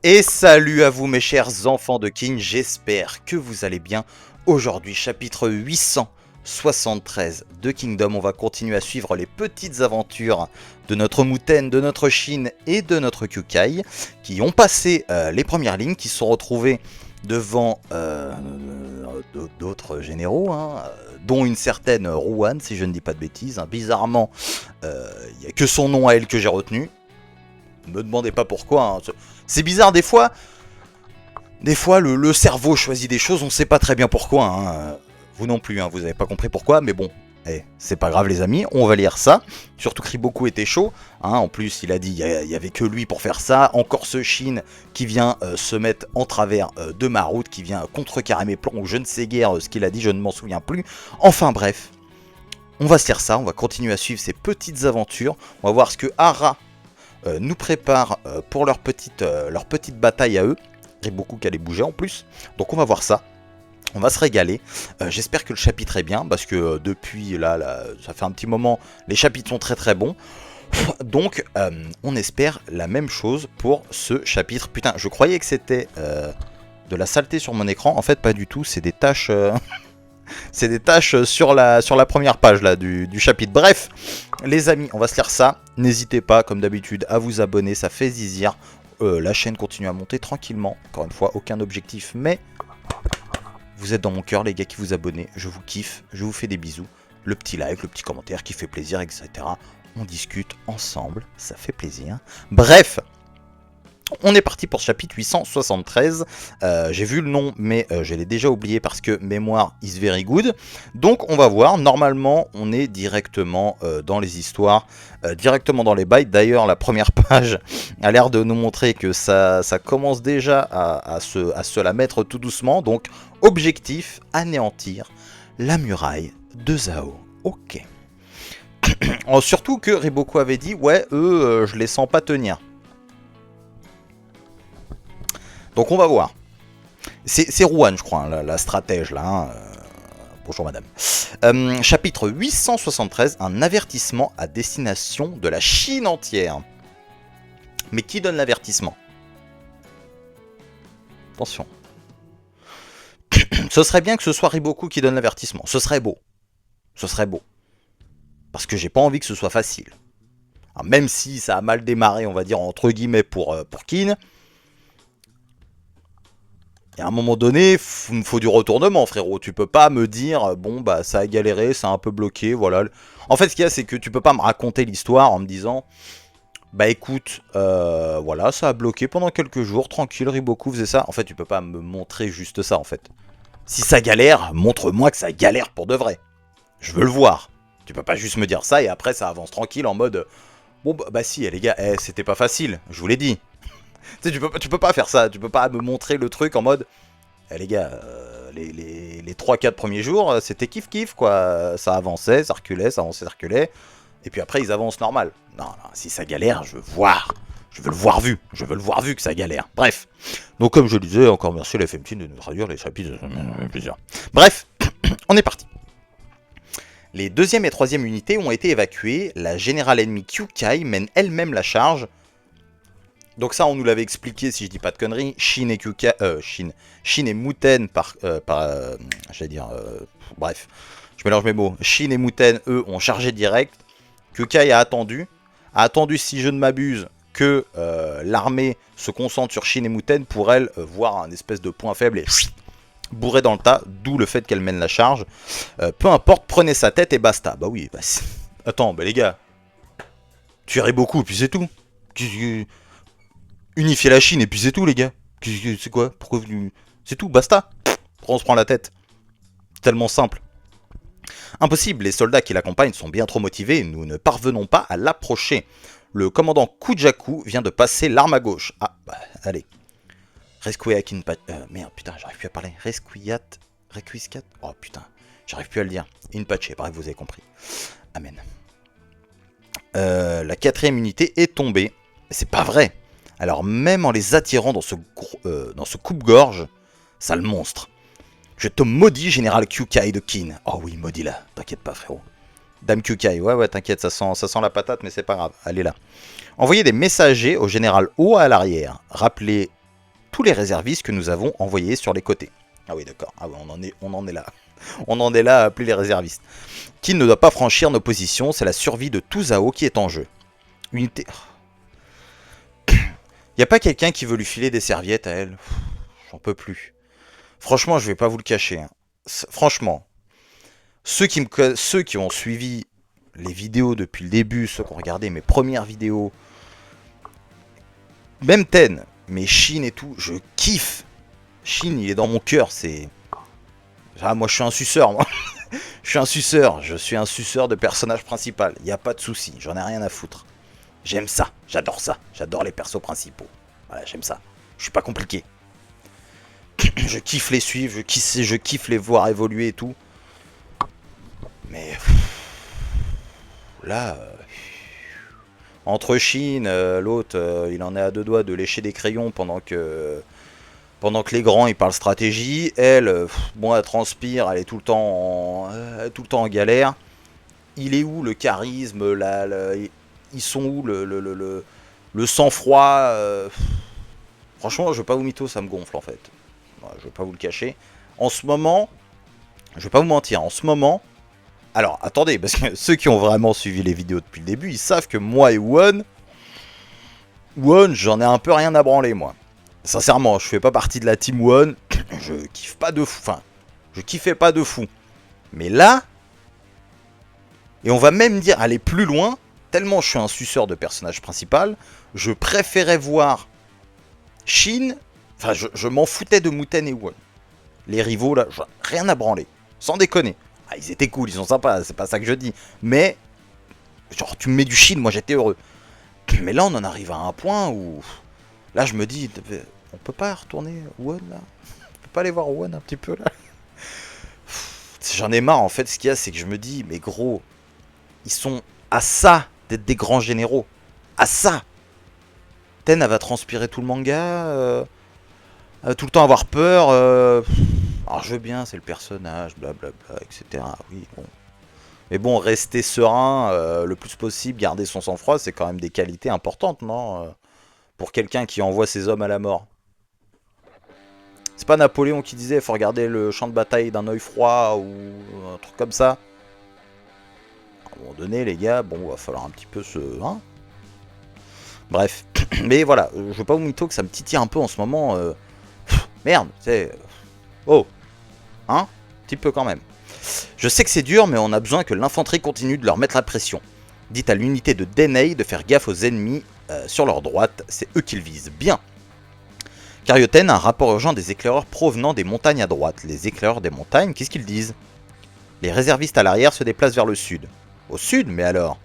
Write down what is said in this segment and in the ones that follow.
Et salut à vous mes chers enfants de King, j'espère que vous allez bien. Aujourd'hui, chapitre 873 de Kingdom, on va continuer à suivre les petites aventures de notre Muten, de notre Shin et de notre Kyukai, qui ont passé les premières lignes, qui se sont retrouvés devant d'autres généraux, dont une certaine Ruan, si je ne dis pas de bêtises. Bizarrement, il n'y a que son nom à elle que j'ai retenu. Ne me demandez pas pourquoi. C'est bizarre des fois. Des fois, le cerveau choisit des choses, on ne sait pas très bien pourquoi. Vous non plus, vous n'avez pas compris pourquoi, mais bon. C'est pas grave les amis, on va lire ça. Surtout que Riboku était chaud. En plus, il a dit il y avait que lui pour faire ça. Encore ce Shin qui vient se mettre en travers de ma route, qui vient contrecarrer mes plans, ou je ne sais guère ce qu'il a dit, je ne m'en souviens plus. Enfin bref, on va se lire ça, on va continuer à suivre ces petites aventures. On va voir ce que Hara nous prépare pour leur petite bataille à eux. Riboku qui allait bouger en plus. Donc on va voir ça. On va se régaler. J'espère que le chapitre est bien. Parce que depuis là, ça fait un petit moment. Les chapitres sont très très bons. Donc on espère la même chose pour ce chapitre. Putain, je croyais que c'était de la saleté sur mon écran. En fait pas du tout. C'est des taches... C'est des tâches sur la première page là, du chapitre. Bref, les amis, on va se lire ça. N'hésitez pas, comme d'habitude, à vous abonner, ça fait zizir. La chaîne continue à monter tranquillement. Encore une fois, aucun objectif, mais vous êtes dans mon cœur, les gars qui vous abonnez. Je vous kiffe, je vous fais des bisous. Le petit like, le petit commentaire qui fait plaisir, etc. On discute ensemble, ça fait plaisir. Bref, on est parti pour ce chapitre 873. J'ai vu le nom, mais je l'ai déjà oublié parce que mémoire is very good. Donc on va voir. Normalement, on est directement dans les histoires, directement dans les bails. D'ailleurs, la première page a l'air de nous montrer que ça commence déjà à se la mettre tout doucement. Donc, objectif, anéantir la muraille de Zhao. Ok. Surtout que Riboku avait dit, ouais, eux, je les sens pas tenir. Donc on va voir. C'est Ruan, je crois, la stratège, là. Bonjour madame. Chapitre 873, un avertissement à destination de la Chine entière. Mais qui donne l'avertissement? Attention. Ce serait bien que ce soit Riboku qui donne l'avertissement. Ce serait beau. Ce serait beau. Parce que j'ai pas envie que ce soit facile. Alors, même si ça a mal démarré, on va dire, entre guillemets, pour Kin. Et à un moment donné, il me faut du retournement, frérot. Tu peux pas me dire, bon, bah, ça a galéré, ça a un peu bloqué, voilà. En fait, ce qu'il y a, c'est que tu peux pas me raconter l'histoire en me disant, bah, écoute, voilà, ça a bloqué pendant quelques jours, tranquille, Riboku faisait ça. En fait, tu peux pas me montrer juste ça, en fait. Si ça galère, montre-moi que ça galère pour de vrai. Je veux le voir. Tu peux pas juste me dire ça et après, ça avance tranquille en mode, bon, bah, si, les gars, c'était pas facile, je vous l'ai dit. Tu sais, tu peux pas faire ça, tu peux pas me montrer le truc en mode les gars, les 3-4 premiers jours, c'était kiff-kiff quoi, ça avançait, ça reculait, ça avançait, ça reculait, et puis après ils avancent normal. Non, si ça galère, je veux voir, je veux le voir vu, je veux le voir vu que ça galère. Bref, donc comme je le disais, encore merci à la FMT de nous traduire les chapitres, plusieurs. Bref, on est parti. Les deuxième et troisième unités ont été évacuées, la générale ennemie Kyukai mène elle-même la charge. Donc ça, on nous l'avait expliqué, si je dis pas de conneries, Shin et Kyukai, Shin et Muten j'allais dire, bref, je mélange mes mots. Shin et Muten, eux, ont chargé direct. Kyukai a attendu, si je ne m'abuse, que l'armée se concentre sur Shin et Muten pour elle voir un espèce de point faible et bourrer dans le tas, d'où le fait qu'elle mène la charge. Peu importe, prenez sa tête et basta. Bah oui, bah attends, bah les gars, tuerez beaucoup, puis c'est tout. Unifier la Chine et puis c'est tout les gars. C'est quoi? Pourquoi vous... C'est tout, basta. On se prend la tête. Tellement simple. Impossible, les soldats qui l'accompagnent sont bien trop motivés, nous ne parvenons pas à l'approcher. Le commandant Kujaku vient de passer l'arme à gauche. Ah, bah, allez. Resquiat Inpache... merde, putain, j'arrive plus à parler. Requiescat. Oh putain, j'arrive plus à le dire. Inpache, bref, vous avez compris. Amen. La quatrième unité est tombée. C'est pas vrai. Alors même en les attirant dans ce coupe-gorge, sale monstre. Je te maudis, général Kyukai de Kin. Oh oui, maudis-la, t'inquiète pas frérot. Dame Kyukai, ouais, t'inquiète, ça sent la patate, mais c'est pas grave, elle est là. Envoyez des messagers au général O à l'arrière. Rappelez tous les réservistes que nous avons envoyés sur les côtés. Ah oui, d'accord. Ah oui, on en est là. On en est là à appeler les réservistes. Qui ne doit pas franchir nos positions, c'est la survie de tout Zao qui est en jeu. Unité... Y a pas quelqu'un qui veut lui filer des serviettes à elle? J'en peux plus. Franchement, je vais pas vous le cacher. Hein. Franchement, ceux qui ont suivi les vidéos depuis le début, ceux qui ont regardé mes premières vidéos, même Ten, mais Shin et tout, je kiffe. Shin, il est dans mon cœur, c'est... Ah, moi, je suis un suceur, moi. Je suis un suceur de personnage principal. Y a pas de souci, j'en ai rien à foutre. J'aime ça, j'adore les persos principaux. Voilà, j'aime ça. Je suis pas compliqué. Je kiffe les suivre, je kiffe les voir évoluer et tout. Mais là, entre Shin, l'autre, il en est à deux doigts de lécher des crayons pendant que les grands ils parlent stratégie. Elle, bon, elle transpire, elle est tout le temps en galère. Il est où le charisme, ils sont où le sang-froid Franchement, je vais pas vous mytho, ça me gonfle en fait. Je vais pas vous le cacher. En ce moment, je vais pas vous mentir, en ce moment... Alors, attendez, parce que ceux qui ont vraiment suivi les vidéos depuis le début, ils savent que moi et Won, j'en ai un peu rien à branler, moi. Sincèrement, je fais pas partie de la team Won, je kiffe pas de fou, enfin, je kiffais pas de fou. Mais là, et on va même dire aller plus loin, tellement je suis un suceur de personnage principal, je préférais voir Shin, enfin, je m'en foutais de Muten et Won. Les rivaux, là, rien à branler, sans déconner. Ah, ils étaient cool, ils sont sympas, c'est pas ça que je dis. Mais, genre, tu me mets du Shin, moi j'étais heureux. Mais là, on en arrive à un point où... Là, je me dis, on peut pas retourner Won, là? On peut pas aller voir Won un petit peu, là? J'en ai marre, en fait, ce qu'il y a, c'est que je me dis, mais gros, ils sont à ça d'être des grands généraux. À ça! Ten, elle va transpirer tout le manga, elle va tout le temps avoir peur, alors je veux bien, c'est le personnage, blablabla, etc. Oui, bon. Mais bon, rester serein le plus possible, garder son sang-froid, c'est quand même des qualités importantes, non? Pour quelqu'un qui envoie ses hommes à la mort. C'est pas Napoléon qui disait, il faut regarder le champ de bataille d'un œil froid ou un truc comme ça. À un moment donné, les gars, bon, va falloir un petit peu se... Hein, bref. Mais voilà, je veux pas vous mytho que ça me titille un peu en ce moment. Merde, c'est... Oh, hein, un petit peu quand même. Je sais que c'est dur, mais on a besoin que l'infanterie continue de leur mettre la pression. Dites à l'unité de Denei de faire gaffe aux ennemis sur leur droite, c'est eux qu'ils visent. Bien. Carioten a un rapport urgent des éclaireurs provenant des montagnes à droite. Les éclaireurs des montagnes, qu'est-ce qu'ils disent? Les réservistes à l'arrière se déplacent vers le sud. Au sud, mais alors?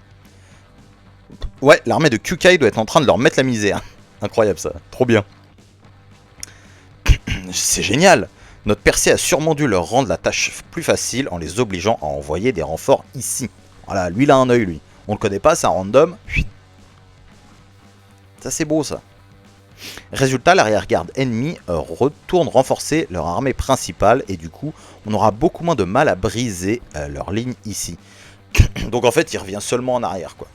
Ouais, l'armée de Kyukai doit être en train de leur mettre la misère. Incroyable ça, trop bien. C'est génial. Notre percée a sûrement dû leur rendre la tâche plus facile en les obligeant à envoyer des renforts ici. Voilà, lui il a un œil lui. On le connaît pas, c'est un random. Ça c'est beau ça. Résultat, l'arrière-garde ennemie retourne renforcer leur armée principale et du coup, on aura beaucoup moins de mal à briser leur ligne ici. Donc en fait, il revient seulement en arrière quoi.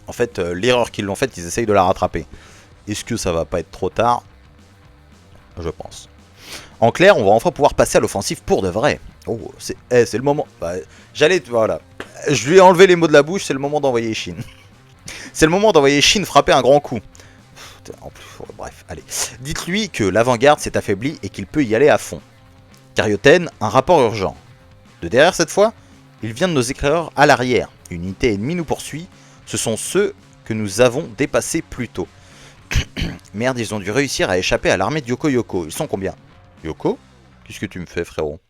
En fait, l'erreur qu'ils l'ont faite, ils essayent de la rattraper. Est-ce que ça va pas être trop tard? Je pense. En clair, on va enfin pouvoir passer à l'offensive pour de vrai. Oh, c'est le moment. Bah, voilà. Je lui ai enlevé les mots de la bouche, c'est le moment d'envoyer Shin. C'est le moment d'envoyer Shin frapper un grand coup. En plus, bref, allez. Dites-lui que l'avant-garde s'est affaiblie et qu'il peut y aller à fond. Carioten, un rapport urgent. De derrière cette fois, il vient de nos éclaireurs à l'arrière. Une unité ennemie nous poursuit. Ce sont ceux que nous avons dépassés plus tôt. Merde, ils ont dû réussir à échapper à l'armée de Yoko Yoko. Ils sont combien? Yoko? Qu'est-ce que tu me fais, frérot?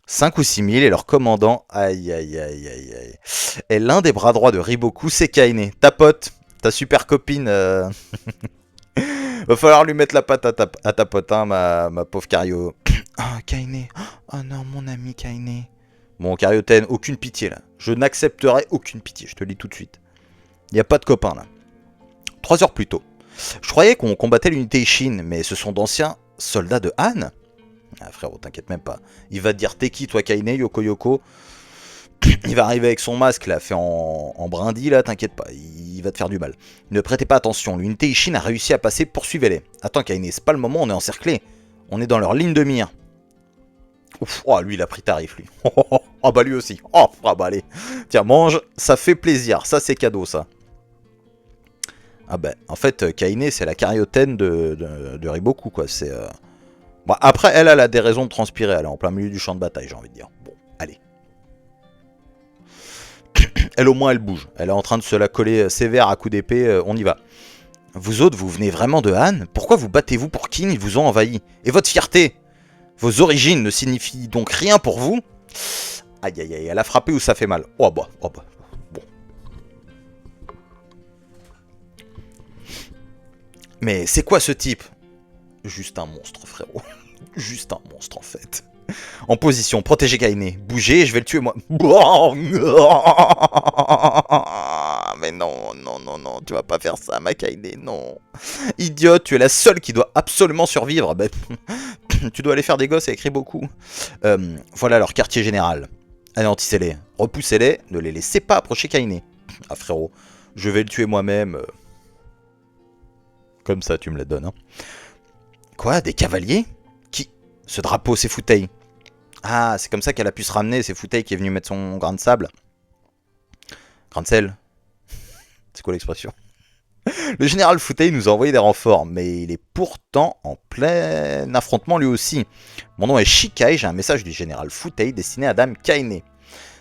5 ou 6 000 et leur commandant, aïe aïe aïe aïe aïe. Et l'un des bras droits de Riboku, c'est Kaine. Ta pote, ta super copine. Va falloir lui mettre la patte à ta pote, hein, ma pauvre Cario. Ah, Kaine. Oh non, mon ami Kaine. Bon, Carioten, aucune pitié là. Je n'accepterai aucune pitié, je te le dis tout de suite. Il n'y a pas de copain là. 3 heures plus tôt. Je croyais qu'on combattait l'unité Shin, mais ce sont d'anciens soldats de Han. Ah frérot, t'inquiète même pas. Il va te dire t'es qui toi Kaine, Yoko Yoko. Il va arriver avec son masque là, fait en brindille là, t'inquiète pas, il va te faire du mal. Ne prêtez pas attention, l'unité Ishin a réussi à passer, poursuivez-les. Attends Kaine, c'est pas le moment, on est encerclé. On est dans leur ligne de mire. Ouf, oh lui il a pris tarif lui. Oh bah lui aussi. Oh ah bah allez. Tiens, mange, ça fait plaisir, ça c'est cadeau ça. Ah bah en fait Kaine c'est la cariotène de Riboku quoi, c'est... Bon, après elle a des raisons de transpirer, elle est en plein milieu du champ de bataille j'ai envie de dire. Bon, allez. Elle au moins elle bouge, elle est en train de se la coller sévère à coups d'épée, on y va. Vous autres, vous venez vraiment de Han? Pourquoi vous battez-vous pour Kin? Ils vous ont envahi. Et votre fierté? Vos origines ne signifient donc rien pour vous? Aïe aïe aïe, elle a frappé où ça fait mal. Oh bah, bon. Mais c'est quoi ce type? Juste un monstre, frérot. Juste un monstre, en fait. En position, protégez Kaine. Bougez, je vais le tuer moi. Mais non, non, non, non, tu vas pas faire ça, ma Kaine, non. Idiote, tu es la seule qui doit absolument survivre. Ben, tu dois aller faire des gosses et écrire beaucoup. Voilà leur quartier général. Anéantissez-les, repoussez-les, ne les laissez pas approcher Kaine. Ah frérot, je vais le tuer moi-même. Comme ça, tu me la donnes. Hein. Quoi, des cavaliers? Qui? Ce drapeau, c'est Futei. Ah, c'est comme ça qu'elle a pu se ramener, c'est Futei qui est venu mettre son grain de sable. Grain de sel. C'est quoi l'expression? Le général Futei nous a envoyé des renforts, mais il est pourtant en plein affrontement lui aussi. Mon nom est Shikai, j'ai un message du général Futei destiné à Dame Kaine.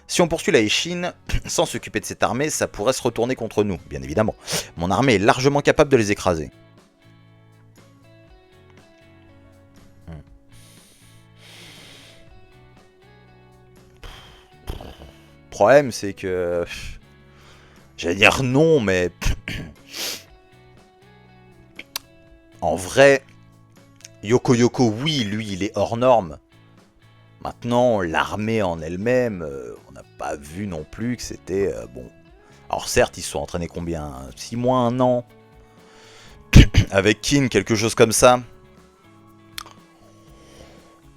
Si on poursuit la Ishin sans s'occuper de cette armée, ça pourrait se retourner contre nous, bien évidemment. Mon armée est largement capable de les écraser. Le problème, c'est que... J'allais dire non, mais... En vrai, Yoko Yoko, oui, lui, il est hors norme. Maintenant, l'armée en elle-même, on n'a pas vu non plus que c'était... bon. Alors certes, ils se sont entraînés combien? 6 mois, 1 an? Avec Kin, quelque chose comme ça.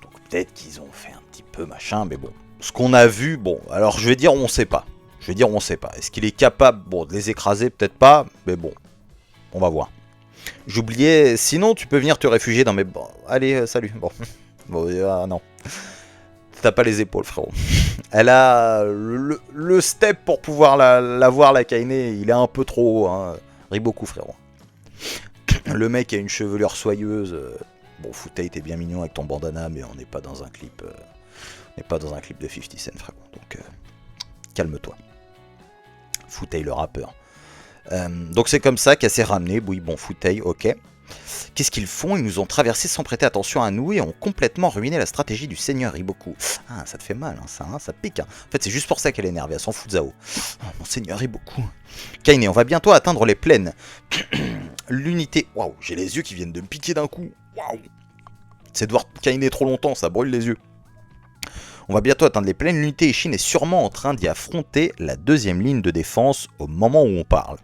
Donc peut-être qu'ils ont fait un petit peu machin, mais bon. Ce qu'on a vu, bon, alors je vais dire on sait pas. Je vais dire on sait pas. Est-ce qu'il est capable, bon, de les écraser? Peut-être pas, mais bon. On va voir. J'oubliais, sinon tu peux venir te réfugier dans mes... Bon, allez, salut. Bon, bon non. T'as pas les épaules, frérot. Elle a le step pour pouvoir la voir, la Kaine, il est un peu trop haut. Hein. Riboku, frérot. Le mec a une chevelure soyeuse. Bon, Futei, t'es bien mignon avec ton bandana, mais on n'est pas dans un clip... on n'est pas dans un clip de 50 Cent, frérot. Donc, calme-toi. Futei, le rappeur. Donc c'est comme ça qu'elle s'est ramenée. Oui, bon, Futei, ok. Qu'est-ce qu'ils font? Ils nous ont traversé sans prêter attention à nous et ont complètement ruiné la stratégie du seigneur Riboku. Ah, ça te fait mal, hein, ça pique. Hein. En fait, c'est juste pour ça qu'elle est énervée, elle s'en fout de Zao. Oh, mon seigneur Riboku. Kaine, on va bientôt atteindre les plaines. L'unité... Waouh, j'ai les yeux qui viennent de me piquer d'un coup. Waouh. C'est de voir Kaine trop longtemps, ça brûle les yeux. On va bientôt atteindre les plaines. L'unité Ishin est sûrement en train d'y affronter la deuxième ligne de défense au moment où on parle.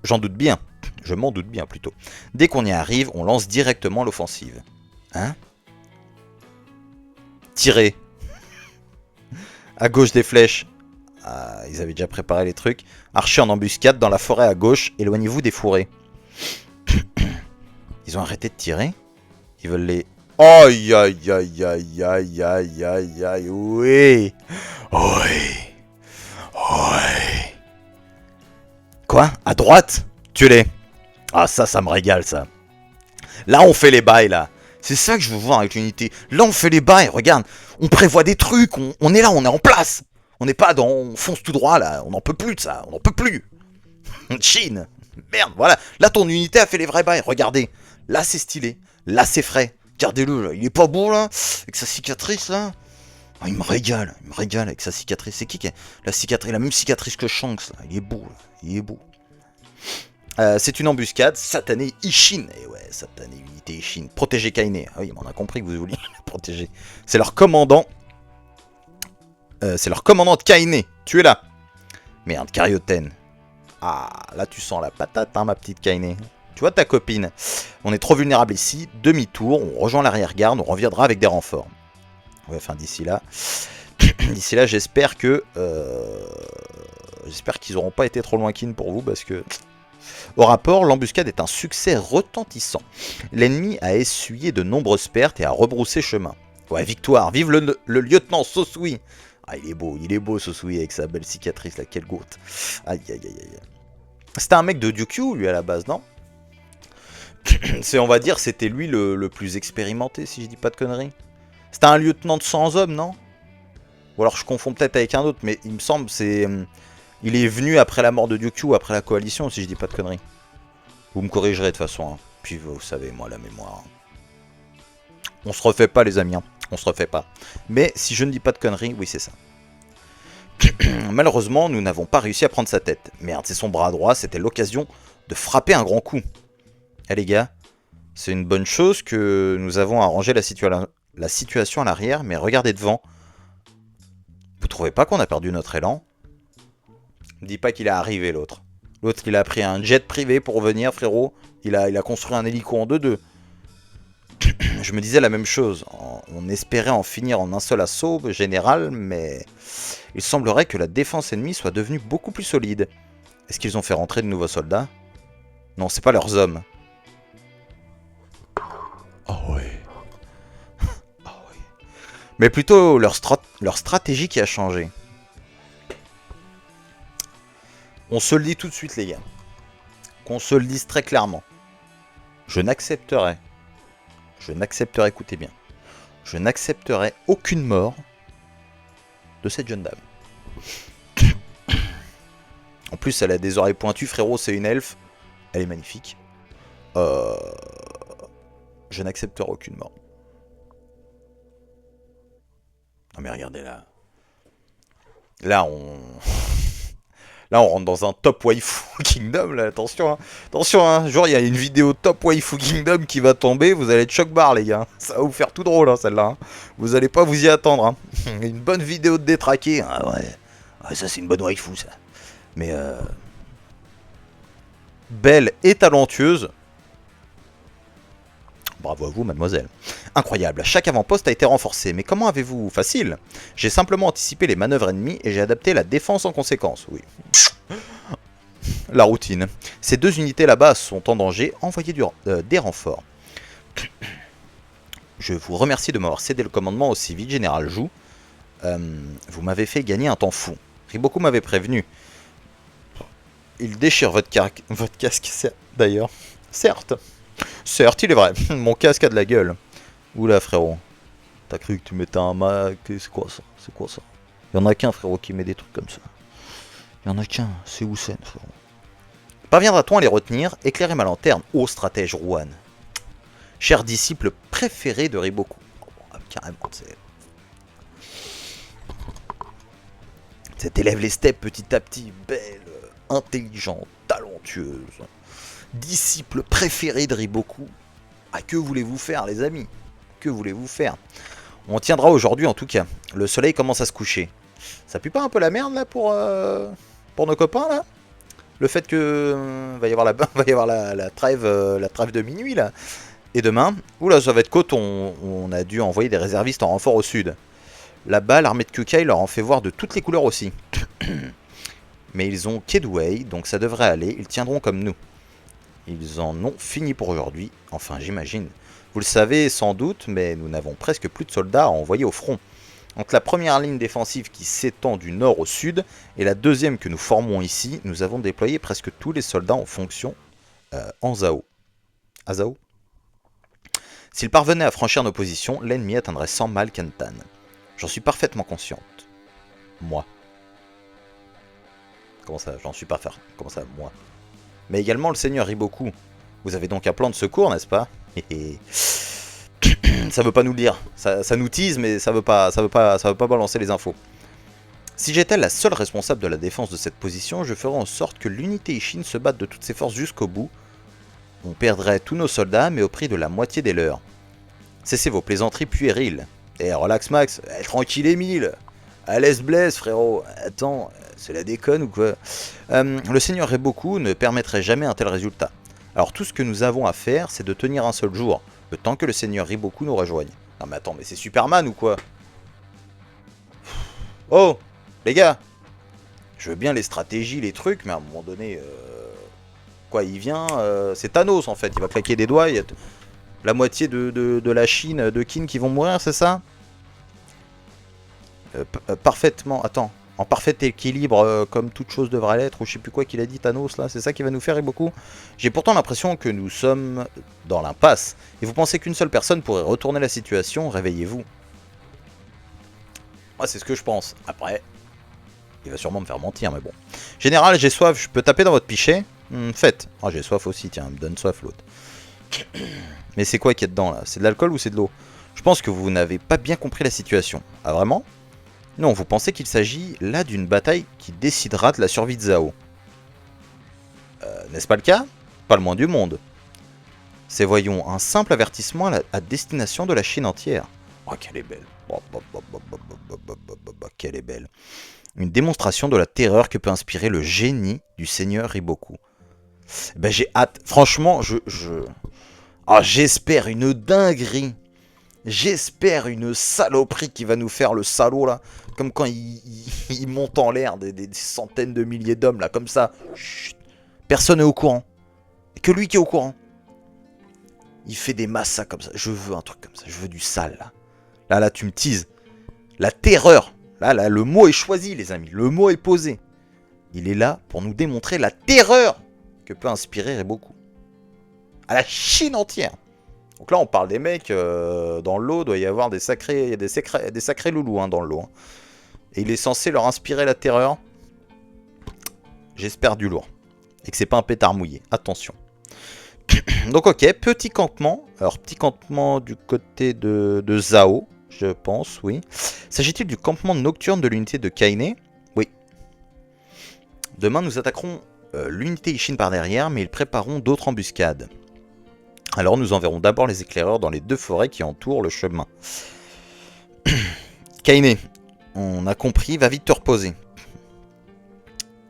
J'en doute bien. Je m'en doute bien plutôt. Dès qu'on y arrive, on lance directement l'offensive. Hein? Tirez. À gauche des flèches. Ah, ils avaient déjà préparé les trucs. Archer en embuscade dans la forêt à gauche. Éloignez-vous des fourrés. Ils ont arrêté de tirer? Ils veulent les... Aïe aïe aïe aïe aïe aïe aïe aïe. Oui. Oui. Oui. Quoi? À droite? Tuez-les. Ah ça me régale ça. Là on fait les bails là. C'est ça que je veux voir avec l'unité. Là on fait les bails, regarde. On prévoit des trucs, on est là, on est en place. On n'est pas dans... On fonce tout droit là, on n'en peut plus de ça, on n'en peut plus. Chine. Merde, voilà. Là ton unité a fait les vrais bails, regardez. Là c'est stylé, là c'est frais. Regardez-le là, il est pas beau là. Avec sa cicatrice là. Oh, il me régale avec sa cicatrice. C'est qui a la cicatrice, la même cicatrice que Shanks là. Il est beau là, il est beau. C'est une embuscade, satanée Ishin. Et ouais, satanée unité Ishin. Protégez Kaine. Ah oui, on a compris que vous vouliez la protéger. C'est leur commandant. C'est leur commandant de Kaine. Tu es là. Merde, Carioten. Ah, là tu sens la patate, hein, ma petite Kaine. Tu vois ta copine. On est trop vulnérable ici. Demi-tour, on rejoint l'arrière-garde, on reviendra avec des renforts. Ouais, enfin d'ici là. D'ici là, j'espère que... j'espère qu'ils n'auront pas été trop loin kin pour vous, parce que... Au rapport, l'embuscade est un succès retentissant. L'ennemi a essuyé de nombreuses pertes et a rebroussé chemin. Ouais, victoire, vive le lieutenant Sosui. Ah, il est beau Sosui avec sa belle cicatrice là, quelle goutte. Aïe, aïe, aïe, aïe. C'était un mec de Ryukyu, lui, à la base, non? On va dire, c'était lui le plus expérimenté, si je dis pas de conneries. C'était un lieutenant de 100 hommes, non? Ou alors je confonds peut-être avec un autre, mais il me semble c'est... Il est venu après la mort de Ryukyu, après la coalition, si je dis pas de conneries. Vous me corrigerez de toute façon. Hein. Puis vous savez, moi, la mémoire. On se refait pas, les amis. Hein. On se refait pas. Mais si je ne dis pas de conneries, oui, c'est ça. Malheureusement, nous n'avons pas réussi à prendre sa tête. Merde, c'est son bras droit, c'était l'occasion de frapper un grand coup. Eh les gars, c'est une bonne chose que nous avons arrangé la situation à l'arrière, mais regardez devant. Vous trouvez pas qu'on a perdu notre élan? Dis pas qu'il est arrivé l'autre. L'autre, il a pris un jet privé pour venir, frérot. Il a construit un hélico en 2-2. Je me disais la même chose. On espérait en finir en un seul assaut général, mais il semblerait que la défense ennemie soit devenue beaucoup plus solide. Est-ce qu'ils ont fait rentrer de nouveaux soldats? Non, c'est pas leurs hommes. Oh ouais. Oh ouais. Mais plutôt leur stratégie qui a changé. On se le dit tout de suite, les gars. Qu'on se le dise très clairement. Je n'accepterai, écoutez bien, je n'accepterai aucune mort de cette jeune dame. En plus, elle a des oreilles pointues, frérot, c'est une elfe. Elle est magnifique. Je n'accepterai aucune mort. Non mais regardez là. Là, on rentre dans un top waifu kingdom, là, attention, hein. Attention, hein, genre, il y a une vidéo top waifu kingdom qui va tomber, vous allez être choc-barre, les gars. Ça va vous faire tout drôle, hein, celle-là. Hein. Vous allez pas vous y attendre, hein. Une bonne vidéo de détraqué, ah ouais, ça c'est une bonne waifu, ça. Mais, belle et talentueuse. Bravo à vous, mademoiselle. Incroyable, chaque avant-poste a été renforcé, mais comment avez-vous... Facile. J'ai simplement anticipé les manœuvres ennemies et j'ai adapté la défense en conséquence, oui. La routine. Ces deux unités là-bas sont en danger, envoyez des renforts. Je vous remercie de m'avoir cédé le commandement aussi vite, Général Jou. Vous m'avez fait gagner un temps fou. Riboku m'avait prévenu. Il déchire votre casque, d'ailleurs. Certes, il est vrai. Mon casque a de la gueule. Oula, frérot. T'as cru que tu mettais un Mac? C'est quoi ça? C'est quoi ça? Il y en a qu'un, frérot, qui met des trucs comme ça. Il y en a qu'un. C'est Houssen, frérot. Parviendra-t-on à les retenir? Éclairez ma lanterne, ô stratège Rouan. Cher disciple préféré de Riboku. Oh, carrément, c'est élève les steps petit à petit. Belle, intelligente, talentueuse. Disciple préféré de Riboku. Ah, que voulez-vous faire, les amis? Que voulez-vous faire? On tiendra aujourd'hui, en tout cas. Le soleil commence à se coucher. Ça pue pas un peu la merde, là, pour nos copains, là? Le fait que va y avoir la trêve de minuit, là. Et demain, oula, ça va être coton. On a dû envoyer des réservistes en renfort au sud. Là-bas, l'armée de Kukai leur en fait voir de toutes les couleurs aussi. Mais ils ont Kedway, donc ça devrait aller. Ils tiendront comme nous. Ils en ont fini pour aujourd'hui. Enfin, j'imagine. Vous le savez sans doute, mais nous n'avons presque plus de soldats à envoyer au front. Entre la première ligne défensive qui s'étend du nord au sud et la deuxième que nous formons ici, nous avons déployé presque tous les soldats en fonction en Zao. À Zao. S'ils parvenaient à franchir nos positions, l'ennemi atteindrait sans mal Kentan. J'en suis parfaitement consciente. Moi. Comment ça, j'en suis pas faire? Comment ça, moi? Mais également le seigneur Riboku. Vous avez donc un plan de secours, n'est-ce pas? Ça veut pas nous le dire. Ça nous tease, mais ça veut pas balancer les infos. Si j'étais la seule responsable de la défense de cette position, je ferais en sorte que l'unité Ishin se batte de toutes ses forces jusqu'au bout. On perdrait tous nos soldats, mais au prix de la moitié des leurs. Cessez vos plaisanteries puériles. Eh, relax Max, tranquille Emile. À l'aise Blaise, frérot. Attends, c'est la déconne ou quoi? Le seigneur Riboku ne permettrait jamais un tel résultat. Alors tout ce que nous avons à faire, c'est de tenir un seul jour, le temps que le seigneur Riboku nous rejoigne. Non mais attends, mais c'est Superman ou quoi? Oh, les gars, je veux bien les stratégies, les trucs, mais à un moment donné, quoi, il vient, c'est Thanos en fait, il va claquer des doigts, il y a la moitié de la Chine, de Qin qui vont mourir, c'est ça? Parfaitement, attends, en parfait équilibre, comme toute chose devrait l'être, ou je sais plus quoi qu'il a dit Thanos là, c'est ça qui va nous faire et beaucoup. J'ai pourtant l'impression que nous sommes dans l'impasse, et vous pensez qu'une seule personne pourrait retourner la situation, réveillez-vous. Moi c'est ce que je pense, après, il va sûrement me faire mentir, mais bon. Général, j'ai soif, je peux taper dans votre pichet? Faites. Oh, j'ai soif aussi, tiens, me donne soif l'autre. Mais c'est quoi qu'il y a dedans là? C'est de l'alcool ou c'est de l'eau? Je pense que vous n'avez pas bien compris la situation. Ah vraiment? Non, vous pensez qu'il s'agit là d'une bataille qui décidera de la survie de Zhao. N'est-ce pas le cas? Pas le moins du monde. C'est, voyons, un simple avertissement à destination de la Chine entière. Oh, qu'elle est belle. Qu'elle est belle. Une démonstration de la terreur que peut inspirer le génie du seigneur Riboku. Ben j'ai hâte. Franchement, ah, j'espère une dinguerie. J'espère une saloperie qui va nous faire le salaud là. Comme quand il monte en l'air des centaines de milliers d'hommes là, comme ça. Chut. Personne n'est au courant. Que lui qui est au courant. Il fait des massacres comme ça. Je veux un truc comme ça. Je veux du sale là. Là, tu me teases. La terreur. Là, le mot est choisi les amis. Le mot est posé. Il est là pour nous démontrer la terreur que peut inspirer Riboku. À la Chine entière. Donc là, on parle des mecs, dans le lot, doit y avoir des sacrés loulous hein, dans le lot. Hein. Et il est censé leur inspirer la terreur. J'espère du lourd. Et que c'est pas un pétard mouillé. Attention. Donc ok, petit campement. Alors, petit campement du côté de Zhao, je pense, oui. S'agit-il du campement nocturne de l'unité de Kaine? Oui. Demain, nous attaquerons l'unité Ishin par derrière, mais ils prépareront d'autres embuscades. Alors nous enverrons d'abord les éclaireurs dans les 2 forêts qui entourent le chemin. Kaine, on a compris, va vite te reposer.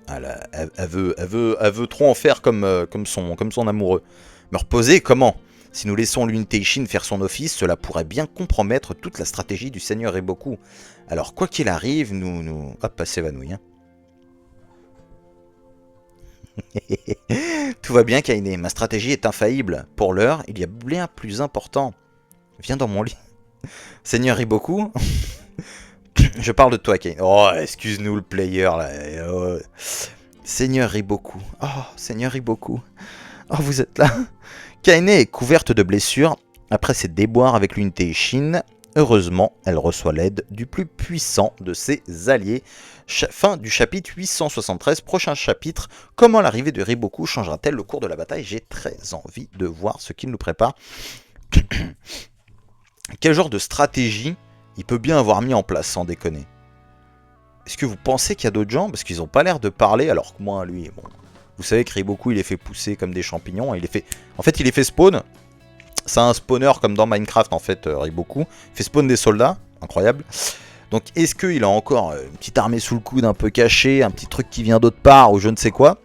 Elle veut trop en faire comme son amoureux. Me reposer, comment? Si nous laissons l'unité Ishin faire son office, cela pourrait bien compromettre toute la stratégie du seigneur Riboku. Alors quoi qu'il arrive, nous... Hop, elle s'évanouit. Hein. Tout va bien, Kaine. Ma stratégie est infaillible. Pour l'heure, il y a bien plus important. Viens dans mon lit. Seigneur Riboku. Je parle de toi, Kaine. Oh, excuse-nous le player, là. Oh. Seigneur Riboku. Oh, Seigneur Riboku. Oh, vous êtes là. Kaine est couverte de blessures après ses déboires avec l'unité Ishin. Heureusement, elle reçoit l'aide du plus puissant de ses alliés. Fin du chapitre 873. Prochain chapitre, comment l'arrivée de Riboku changera-t-elle le cours de la bataille? J'ai très envie de voir ce qu'il nous prépare. Quel genre de stratégie il peut bien avoir mis en place, sans déconner? Est-ce que vous pensez qu'il y a d'autres gens? Parce qu'ils n'ont pas l'air de parler, alors que moi, lui, bon... Vous savez que Riboku, il est fait pousser comme des champignons. Il est fait... En fait, il est fait spawn. C'est un spawner comme dans Minecraft, en fait, Riboku. Il fait spawn des soldats. Incroyable. Donc, est-ce qu'il a encore une petite armée sous le coude un peu cachée, un petit truc qui vient d'autre part, ou je ne sais quoi?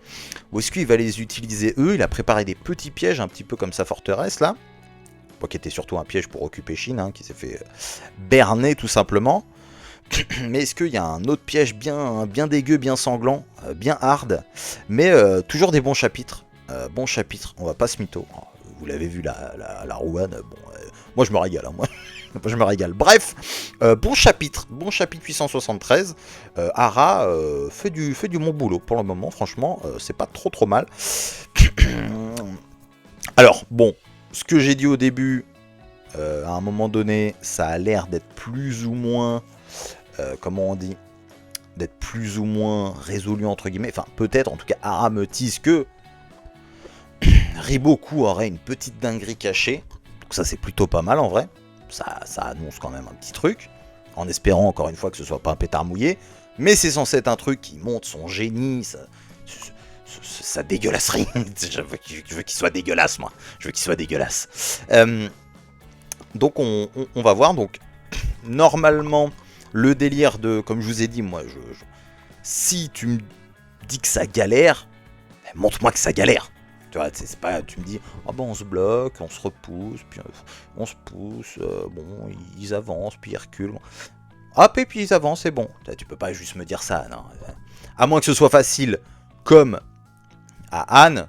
Ou est-ce qu'il va les utiliser eux? Il a préparé des petits pièges, un petit peu comme sa forteresse, là. Qui était surtout un piège pour occuper Chine, hein, qui s'est fait berner, tout simplement. Mais est-ce qu'il y a un autre piège bien dégueu, bien sanglant, bien hard, mais toujours des bons chapitres. Bons chapitres, on va pas se mytho. Vous l'avez vu, la rouane, bon, moi je me régale, hein, moi. Je me régale. Bref, bon chapitre 873. Ara fait du bon boulot pour le moment, franchement, c'est pas trop mal. Alors, bon, ce que j'ai dit au début, à un moment donné, ça a l'air d'être plus ou moins... comment on dit, d'être plus ou moins résolu entre guillemets, enfin peut-être, en tout cas Ara me tease que Riboku aurait une petite dinguerie cachée, donc ça c'est plutôt pas mal en vrai, ça annonce quand même un petit truc, en espérant encore une fois que ce soit pas un pétard mouillé, mais c'est censé être un truc qui montre son génie, sa dégueulasserie, je veux qu'il soit dégueulasse moi, je veux qu'il soit dégueulasse. Donc on va voir, donc normalement... Le délire de, comme je vous ai dit, moi, si tu me dis que ça galère, montre-moi que ça galère. Tu vois, c'est pas, tu me dis, ah bon, on se bloque, on se repousse, puis on se pousse, bon, ils avancent, puis ils reculent. hop, et puis ils avancent, c'est bon. Tu peux pas juste me dire ça, non. À moins que ce soit facile, comme à Anne,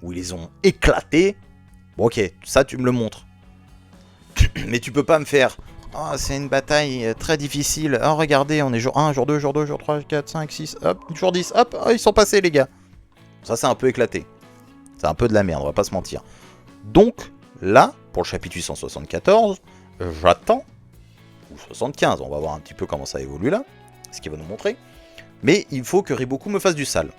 où ils les ont éclatés. Bon, ok, ça tu me le montres. Mais tu peux pas me faire... Oh, c'est une bataille très difficile. Oh, regardez, on est jour 1, jour 2, jour 2, jour 3, 4, 5, 6, hop, jour 10, hop, oh, ils sont passés, les gars. Ça, c'est un peu éclaté. C'est un peu de la merde, on va pas se mentir. Donc, là, pour le chapitre 874, j'attends... Ou 75, on va voir un petit peu comment ça évolue là. Ce qu'il va nous montrer. Mais il faut que Riboku me fasse du sale.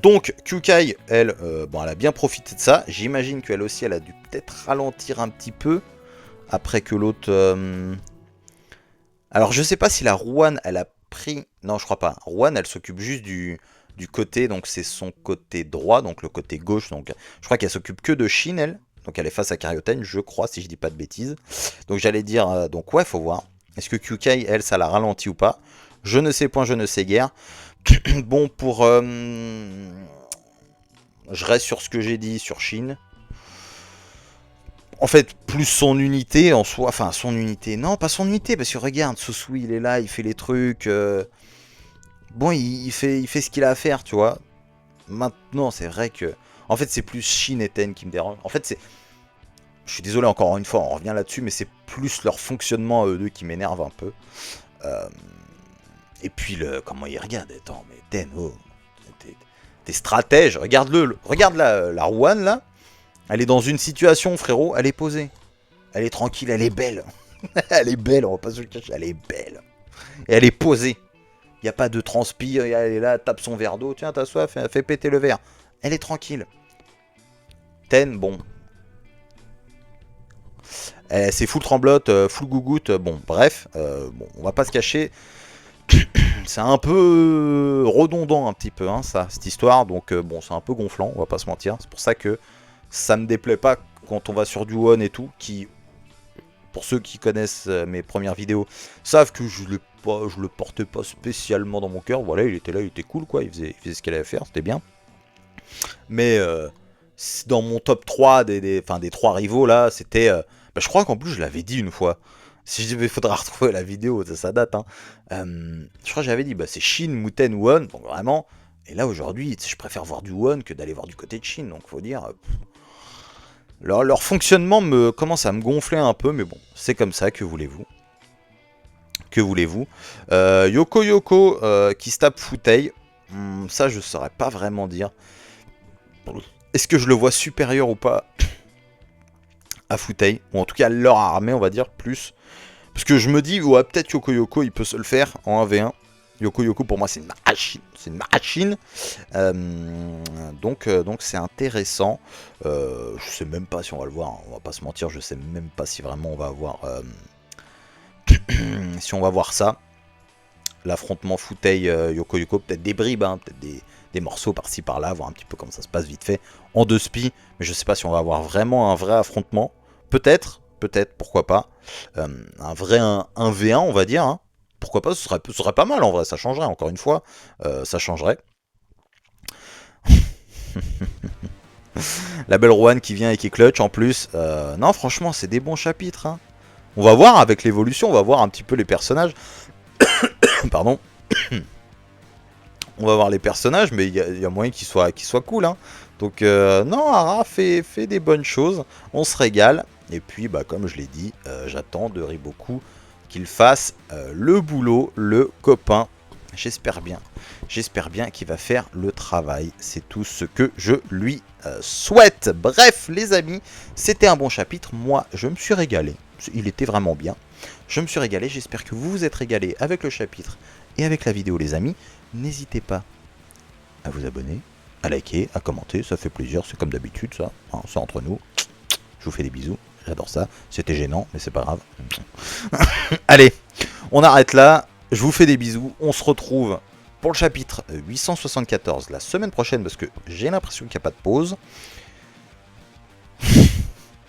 Donc, Kyukai, elle, bon, elle a bien profité de ça. J'imagine qu'elle aussi, elle a dû peut-être ralentir un petit peu. Après que l'autre... Alors, je sais pas si la Ruan, elle a pris... Non, je crois pas. Ruan, elle s'occupe juste du côté, donc c'est son côté droit, donc le côté gauche. Donc, je crois qu'elle s'occupe que de Shin, elle. Donc, elle est face à Karyotane, je crois, si je dis pas de bêtises. Donc, j'allais dire... donc, ouais, faut voir. Est-ce que Kyukai, elle, ça l'a ralenti ou pas? Je ne sais point, je ne sais guère. Bon, pour... je reste sur ce que j'ai dit sur Shin. En fait, plus son unité en soi, enfin son unité, non pas son unité, parce que regarde, Susui il est là, il fait les trucs, bon il fait ce qu'il a à faire, tu vois. Maintenant c'est vrai que, en fait c'est plus Shin et Ten qui me dérange. En fait c'est, je suis désolé encore une fois, on revient là-dessus, mais c'est plus leur fonctionnement à eux deux qui m'énerve un peu. Et puis comment il regarde, attends mais Ten, oh, t'es stratège, regarde-le, regarde la Ruan là. Elle est dans une situation, frérot, elle est posée. Elle est tranquille, elle est belle. Elle est belle, on va pas se le cacher, elle est belle. Et elle est posée. Il n'y a pas de transpi, elle est là, tape son verre d'eau. Tiens, t'as soif, fait péter le verre. Elle est tranquille. Ten, bon. C'est full tremblote, full gougoute. Bon, bref, bon, on va pas se cacher. C'est un peu redondant un petit peu, hein, ça, cette histoire. Donc, bon, c'est un peu gonflant, on va pas se mentir. C'est pour ça que ça me déplaît pas quand on va sur du One et tout, qui, pour ceux qui connaissent mes premières vidéos, savent que je le portais pas spécialement dans mon cœur. Voilà, il était là, il était cool, quoi, il faisait ce qu'il avait à faire, c'était bien. Mais dans mon top 3 des 3 rivaux, là, c'était... bah, je crois qu'en plus, je l'avais dit une fois. Si je dis, il faudra retrouver la vidéo, ça date, hein. Je crois que j'avais dit, bah, c'est Shin, Muten, One, donc vraiment... Et là, aujourd'hui, je préfère voir du One que d'aller voir du côté de Shin, donc faut dire... Leur fonctionnement me commence à me gonfler un peu, mais bon, c'est comme ça, que voulez-vous? Que voulez-vous? Yoko Yoko qui se tape Futei, ça je saurais pas vraiment dire. Est-ce que je le vois supérieur ou pas à Futei? Ou en tout cas leur armée, on va dire, plus. Parce que je me dis, ouais, peut-être Yoko Yoko, il peut se le faire en 1v1. Yoko Yoko, pour moi, c'est une machine. C'est une machine. Donc c'est intéressant. Je sais même pas si on va le voir. Hein. On va pas se mentir. Je sais même pas si vraiment on va avoir... si on va voir ça. L'affrontement Futei Yoko Yoko. Peut-être des bribes. Hein, peut-être des morceaux par-ci par-là. Voir un petit peu comment ça se passe vite fait. En 2 spi. Mais je sais pas si on va avoir vraiment un vrai affrontement. Peut-être. Peut-être. Pourquoi pas. Un vrai 1v1, on va dire. Hein. Pourquoi pas, ce serait pas mal en vrai, ça changerait, encore une fois, ça changerait. La belle Rohan qui vient et qui clutch en plus. Non, franchement, c'est des bons chapitres. Hein. On va voir avec l'évolution, on va voir un petit peu les personnages. Pardon. On va voir les personnages, mais il y a moyen qu'ils soient cool. Hein. Donc, non, Ara fait des bonnes choses, on se régale. Et puis, bah, comme je l'ai dit, j'attends de Riboku qu'il fasse le boulot, le copain. J'espère bien qu'il va faire le travail. C'est tout ce que je lui souhaite. Bref, les amis, c'était un bon chapitre. Moi, je me suis régalé. Il était vraiment bien. Je me suis régalé. J'espère que vous vous êtes régalé avec le chapitre et avec la vidéo, les amis. N'hésitez pas à vous abonner, à liker, à commenter. Ça fait plaisir. C'est comme d'habitude, ça. Hein, c'est entre nous. Je vous fais des bisous. J'adore ça. C'était gênant, mais c'est pas grave. Allez, on arrête là. Je vous fais des bisous. On se retrouve pour le chapitre 874 la semaine prochaine parce que j'ai l'impression qu'il n'y a pas de pause. Je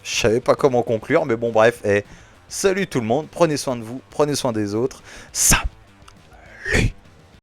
savais pas comment conclure, mais bon, bref. Salut tout le monde. Prenez soin de vous. Prenez soin des autres. Salut!